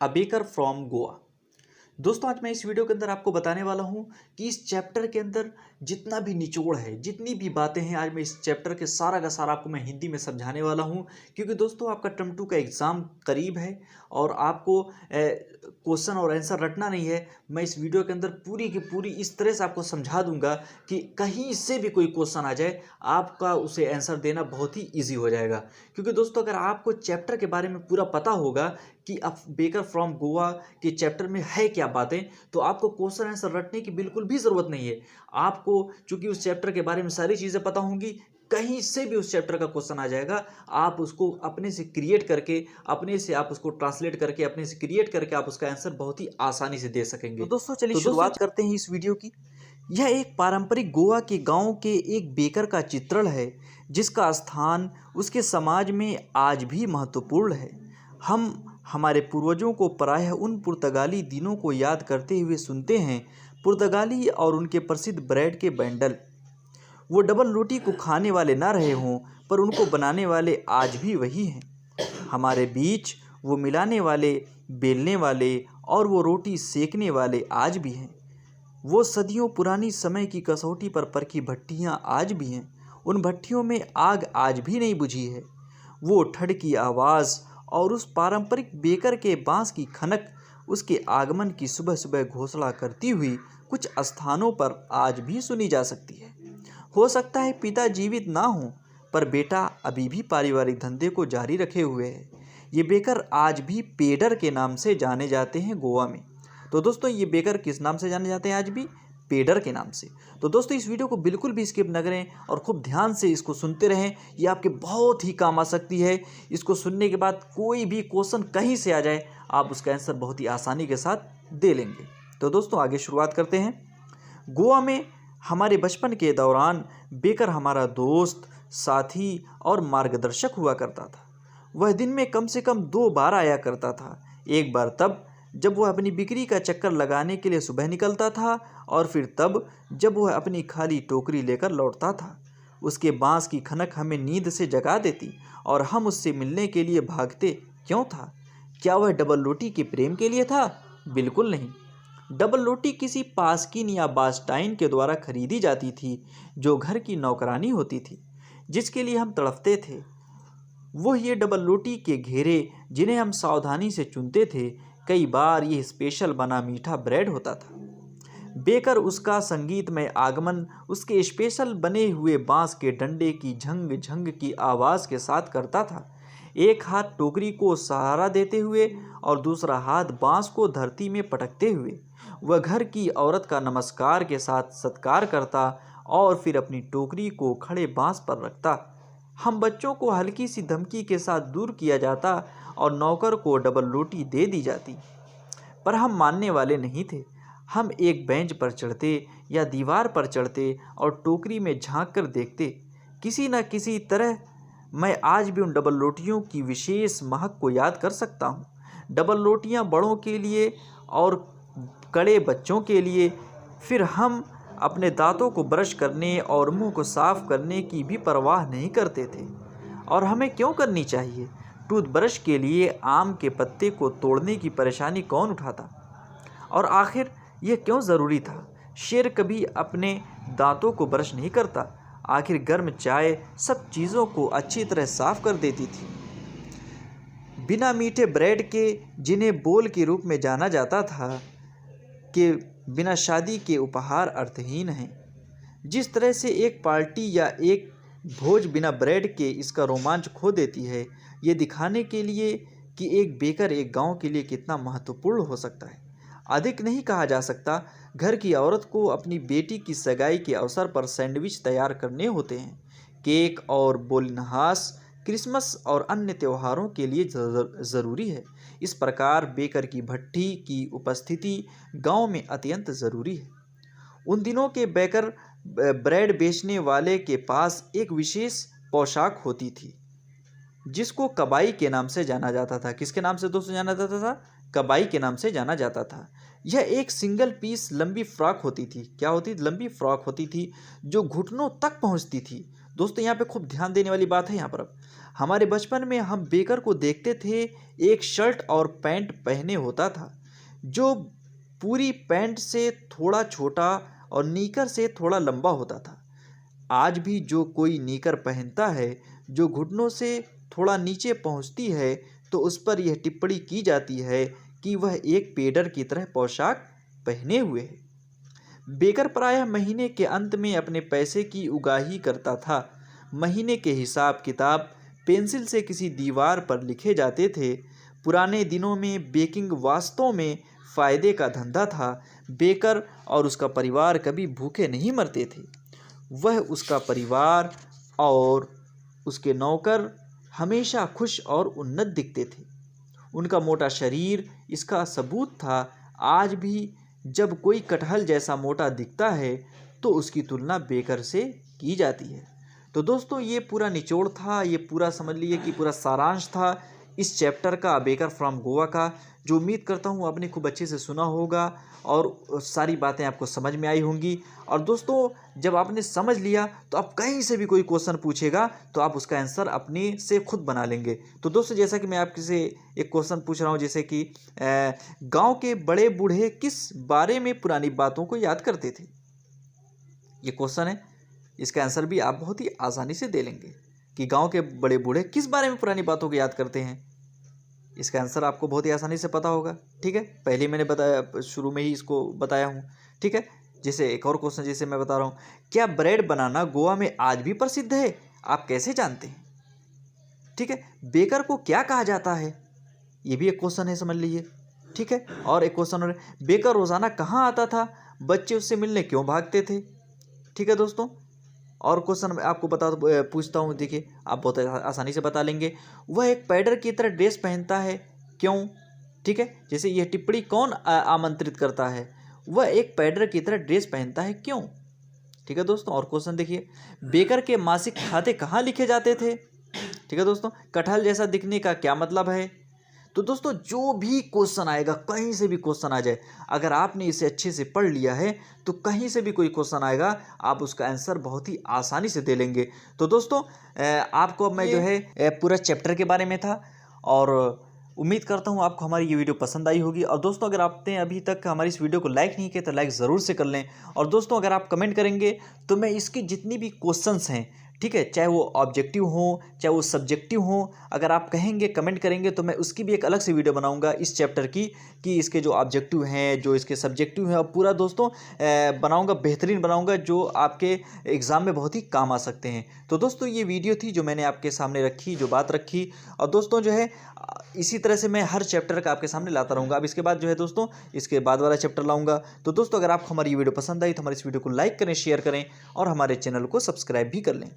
A baker from Goa. दोस्तों आज मैं इस वीडियो के अंदर आपको बताने वाला हूं कि इस चैप्टर के अंदर जितना भी निचोड़ है, जितनी भी बातें हैं, आज मैं इस चैप्टर के सारा का सारा आपको मैं हिंदी में समझाने वाला हूं। क्योंकि दोस्तों आपका टर्म 2 का एग्ज़ाम करीब है और आपको क्वेश्चन और आंसर रटना नहीं है। मैं इस वीडियो के अंदर पूरी की पूरी इस तरह से आपको समझा दूंगा कि कहीं से भी कोई क्वेश्चन आ जाए, आपका उसे आंसर देना बहुत ही ईजी हो जाएगा। क्योंकि दोस्तों अगर आपको चैप्टर के बारे में पूरा पता होगा कि अब बेकर फ्रॉम गोवा के चैप्टर में है क्या बातें, तो आपको क्वेश्चन आंसर रटने की बिल्कुल भी ज़रूरत नहीं है। आपको चूंकि उस चैप्टर के बारे में सारी चीज़ें पता होंगी, कहीं से भी उस चैप्टर का क्वेश्चन आ जाएगा, आप उसको अपने से क्रिएट करके, अपने से आप उसको ट्रांसलेट करके, अपने से क्रिएट करके आप उसका आंसर बहुत ही आसानी से दे सकेंगे। तो दोस्तों चलिए शुरुआत करते हैं इस वीडियो की। यह एक पारंपरिक गोवा के गांव के एक बेकर का चित्रण है जिसका स्थान उसके समाज में आज भी महत्वपूर्ण है। हम हमारे पूर्वजों को प्रायः उन पुर्तगाली दिनों को याद करते हुए सुनते हैं। पुर्तगाली और उनके प्रसिद्ध ब्रेड के बैंडल। वो डबल रोटी को खाने वाले ना रहे हों, पर उनको बनाने वाले आज भी वही हैं हमारे बीच। वो मिलाने वाले, बेलने वाले और वो रोटी सेकने वाले आज भी हैं। वो सदियों पुरानी समय की कसौटी पर परखी भट्टियाँ आज भी हैं। उन भट्टियों में आग आज भी नहीं बुझी है। वो ठड़ की आवाज़ और उस पारंपरिक बेकर के बांस की खनक उसके आगमन की सुबह सुबह घोषणा करती हुई कुछ स्थानों पर आज भी सुनी जा सकती है। हो सकता है पिता जीवित ना हो, पर बेटा अभी भी पारिवारिक धंधे को जारी रखे हुए है। ये बेकर आज भी पेडर के नाम से जाने जाते हैं गोवा में। तो दोस्तों ये बेकर किस नाम से जाने जाते हैं आज भी? पेडर के नाम से। तो दोस्तों इस वीडियो को बिल्कुल भी स्किप न करें और खूब ध्यान से इसको सुनते रहें। ये आपके बहुत ही काम आ सकती है। इसको सुनने के बाद कोई भी क्वेश्चन कहीं से आ जाए, आप उसका आंसर बहुत ही आसानी के साथ दे लेंगे। तो दोस्तों आगे शुरुआत करते हैं। गोवा में हमारे बचपन के दौरान बेकर हमारा दोस्त, साथी और मार्गदर्शक हुआ करता था। वह दिन में कम से कम 2 बार आया करता था। एक बार तब जब वह अपनी बिक्री का चक्कर लगाने के लिए सुबह निकलता था, और फिर तब जब वह अपनी खाली टोकरी लेकर लौटता था। उसके बांस की खनक हमें नींद से जगा देती और हम उससे मिलने के लिए भागते। क्यों था? क्या वह डबल रोटी के प्रेम के लिए था? बिल्कुल नहीं। डबल रोटी किसी पास्किन या बास्टाइन के द्वारा खरीदी जाती थी, जो घर की नौकरानी होती थी, जिसके लिए हम तड़पते थे। वो ये डबल रोटी के घेरे जिन्हें हम सावधानी से चुनते थे। कई बार यह स्पेशल बना मीठा ब्रेड होता था। बेकर उसका संगीतमय आगमन उसके स्पेशल बने हुए बांस के डंडे की झंग झंग की आवाज़ के साथ करता था। एक हाथ टोकरी को सहारा देते हुए और दूसरा हाथ बांस को धरती में पटकते हुए वह घर की औरत का नमस्कार के साथ सत्कार करता और फिर अपनी टोकरी को खड़े बांस पर रखता। हम बच्चों को हल्की सी धमकी के साथ दूर किया जाता और नौकर को डबल रोटी दे दी जाती, पर हम मानने वाले नहीं थे। हम एक बेंच पर चढ़ते या दीवार पर चढ़ते और टोकरी में झांक कर देखते। किसी न किसी तरह मैं आज भी उन डबल रोटियों की विशेष महक को याद कर सकता हूँ। डबल रोटियाँ बड़ों के लिए और कड़े बच्चों के लिए। फिर हम अपने दांतों को ब्रश करने और मुंह को साफ करने की भी परवाह नहीं करते थे। और हमें क्यों करनी चाहिए? टूथब्रश के लिए आम के पत्ते को तोड़ने की परेशानी कौन उठाता? और आखिर यह क्यों ज़रूरी था? शेर कभी अपने दांतों को ब्रश नहीं करता। आखिर गर्म चाय सब चीज़ों को अच्छी तरह साफ कर देती थी। बिना मीठे ब्रेड के, जिन्हें बोल के रूप में जाना जाता था, के बिना शादी के उपहार अर्थहीन हैं। जिस तरह से एक पार्टी या एक भोज बिना ब्रेड के इसका रोमांच खो देती है, ये दिखाने के लिए कि एक बेकर एक गांव के लिए कितना महत्वपूर्ण हो सकता है। अधिक नहीं कहा जा सकता। घर की औरत को अपनी बेटी की सगाई के अवसर पर सैंडविच तैयार करने होते हैं। केक और बोलिनहास क्रिसमस और अन्य त्योहारों के लिए ज़रूरी है। इस प्रकार बेकर की भट्टी की उपस्थिति गांव में अत्यंत ज़रूरी है। उन दिनों के बेकर ब्रेड बेचने वाले के पास एक विशेष पोशाक होती थी, जिसको कबाई के नाम से जाना जाता था। किसके नाम से दोस्तों जाना जाता था? कबाई के नाम से जाना जाता था। यह एक सिंगल पीस लंबी फ्रॉक होती थी। क्या होती? लंबी फ्रॉक होती थी जो घुटनों तक पहुंचती थी। दोस्तों यहाँ पे खूब ध्यान देने वाली बात है। यहाँ पर अब हमारे बचपन में हम बेकर को देखते थे, एक शर्ट और पैंट पहने होता था जो पूरी पैंट से थोड़ा छोटा और नीकर से थोड़ा लंबा होता था। आज भी जो कोई नीकर पहनता है जो घुटनों से थोड़ा नीचे पहुंचती है तो उस पर यह टिप्पणी की जाती है कि वह एक पेडर की तरह पोशाक पहने हुए है। बेकर प्रायः महीने के अंत में अपने पैसे की उगाही करता था। महीने के हिसाब किताब पेंसिल से किसी दीवार पर लिखे जाते थे। पुराने दिनों में बेकिंग वास्तव में फ़ायदे का धंधा था। बेकर और उसका परिवार कभी भूखे नहीं मरते थे। वह, उसका परिवार और उसके नौकर हमेशा खुश और उन्नत दिखते थे। उनका मोटा शरीर इसका सबूत था। आज भी जब कोई कटहल जैसा मोटा दिखता है तो उसकी तुलना बेकर से की जाती है। तो दोस्तों ये पूरा निचोड़ था, ये पूरा समझ लीजिए कि पूरा सारांश था इस चैप्टर का, बेकर फ्रॉम गोवा का, जो उम्मीद करता हूँ आपने खूब अच्छे से सुना होगा और सारी बातें आपको समझ में आई होंगी। और दोस्तों जब आपने समझ लिया तो आप कहीं से भी कोई क्वेश्चन पूछेगा तो आप उसका आंसर अपने से खुद बना लेंगे। तो दोस्तों जैसा कि मैं आपसे एक क्वेश्चन पूछ रहा हूँ, जैसे कि गांव के बड़े बूढ़े किस बारे में पुरानी बातों को याद करते थे, ये क्वेश्चन है। इसका आंसर भी आप बहुत ही आसानी से दे लेंगे कि गांव के बड़े बूढ़े किस बारे में पुरानी बातों को याद करते हैं। इसका आंसर आपको बहुत ही आसानी से पता होगा। ठीक है, पहले मैंने बताया, शुरू में ही इसको बताया हूँ। ठीक है, जैसे एक और क्वेश्चन जैसे मैं बता रहा हूँ, क्या ब्रेड बनाना गोवा में आज भी प्रसिद्ध है, आप कैसे जानते हैं। ठीक है, बेकर को क्या कहा जाता है, ये भी एक क्वेश्चन है, समझ लीजिए। ठीक है, और एक क्वेश्चन और, बेकर रोज़ाना कहाँ आता था, बच्चे उससे मिलने क्यों भागते थे। ठीक है दोस्तों, और क्वेश्चन मैं आपको पूछता हूँ, देखिए आप बहुत आसानी से बता लेंगे। वह एक पैडर की तरह ड्रेस पहनता है, क्यों। ठीक है, जैसे यह टिप्पणी कौन आमंत्रित करता है, वह एक पैडर की तरह ड्रेस पहनता है, क्यों। ठीक है दोस्तों, और क्वेश्चन देखिए, बेकर के मासिक खाते कहाँ लिखे जाते थे। ठीक है दोस्तों, कटहल जैसा दिखने का क्या मतलब है। तो दोस्तों जो भी क्वेश्चन आएगा, कहीं से भी क्वेश्चन आ जाए, अगर आपने इसे अच्छे से पढ़ लिया है तो कहीं से भी कोई क्वेश्चन आएगा आप उसका आंसर बहुत ही आसानी से दे लेंगे। तो दोस्तों आपको अब मैं जो है पूरा चैप्टर के बारे में था, और उम्मीद करता हूँ आपको हमारी ये वीडियो पसंद आई होगी। और दोस्तों अगर आपने अभी तक हमारी इस वीडियो को लाइक नहीं किया तो लाइक ज़रूर से कर लें। और दोस्तों अगर आप कमेंट करेंगे तो मैं इसकी जितनी भी क्वेश्चंस हैं, ठीक है, चाहे वो ऑब्जेक्टिव हो चाहे वो सब्जेक्टिव हो, अगर आप कहेंगे कमेंट करेंगे तो मैं उसकी भी एक अलग से वीडियो बनाऊंगा इस चैप्टर की, कि इसके जो ऑब्जेक्टिव हैं, जो इसके सब्जेक्टिव हैं, और पूरा दोस्तों बनाऊंगा, बेहतरीन बनाऊंगा, जो आपके एग्ज़ाम में बहुत ही काम आ सकते हैं। तो दोस्तों ये वीडियो थी जो मैंने आपके सामने रखी, जो बात रखी। और दोस्तों जो है इसी तरह से मैं हर चैप्टर का आपके सामने लाता रहूँगा। अब इसके बाद जो है दोस्तों इसके बाद वाला चैप्टर लाऊंगा। तो दोस्तों अगर आपको हमारी ये वीडियो पसंद आई तो हमारी इस वीडियो को लाइक करें, शेयर करें और हमारे चैनल को सब्सक्राइब भी कर लें।